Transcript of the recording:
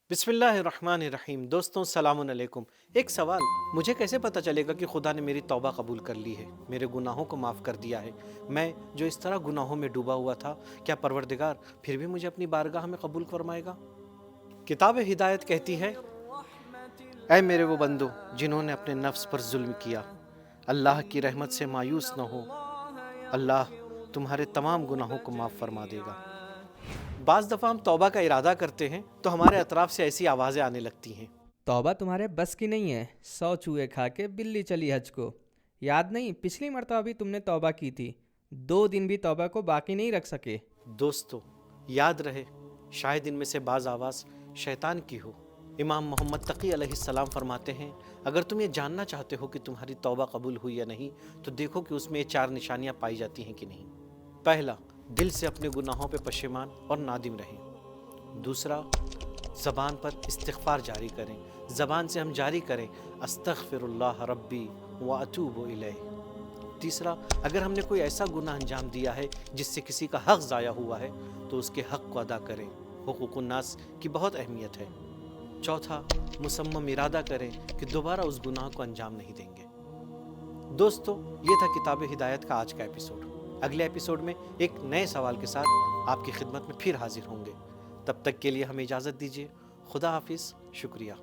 बिस्मिल्लाहिर्रहमानिर्रहीम। दोस्तों सलाम अलैकुम। एक सवाल, मुझे कैसे पता चलेगा कि खुदा ने मेरी तौबा कबूल कर ली है, मेरे गुनाहों को माफ़ कर दिया है? मैं जो इस तरह गुनाहों में डूबा हुआ था, क्या परवरदिगार फिर भी मुझे अपनी बारगाह में कबूल फरमाएगा? किताब हिदायत कहती है, ऐ मेरे वो बंदो जिन्होंने अपने नफ्स पर जुल्म किया, अल्लाह की रहमत से मायूस न हो, अल्लाह तुम्हारे तमाम गुनाहों को माफ़ फरमा देगा। बाज़ दफ़ा हम तौबा का इरादा करते हैं तो हमारे अतराफ़ से ऐसी आवाज़ें आने लगती हैं, तौबा तुम्हारे बस की नहीं है। 100 चूहे खा के बिल्ली चली हज को। याद नहीं पिछली मरतबा भी तुमने तौबा की थी। 2 दिन भी तौबा को बाकी नहीं रख सके। दोस्तों याद रहे, शायद इनमें से बाज़ आवाज़ शैतान की हो। इमाम मोहम्मद तकी अलैहिस्सलाम फरमाते हैं, अगर तुम ये जानना चाहते हो कि तुम्हारी तौबा कबूल हुई या नहीं, तो देखो कि उसमें ये 4 निशानियाँ पाई जाती हैं कि नहीं। पहला, दिल से अपने गुनाहों पे पशेमान और नादिम रहें। दूसरा, ज़बान पर इस्तिग़फ़ार जारी करें। ज़बान से हम जारी करें, अस्तग़फ़िरुल्लाह रब्बी व अतूबु इलैह। तीसरा, अगर हमने कोई ऐसा गुनाह अंजाम दिया है जिससे किसी का हक़ ज़ाया हुआ है, तो उसके हक़ को अदा करें। हुकूक़ुन नास की बहुत अहमियत है। चौथा, मुसम्मम इरादा करें कि दोबारा उस गुनाह को अंजाम नहीं देंगे। दोस्तों, ये था किताब हिदायत का आज का एपिसोड। अगले एपिसोड में एक नए सवाल के साथ आपकी खिदमत में फिर हाजिर होंगे। तब तक के लिए हमें इजाज़त दीजिए। खुदा हाफिज़। शुक्रिया।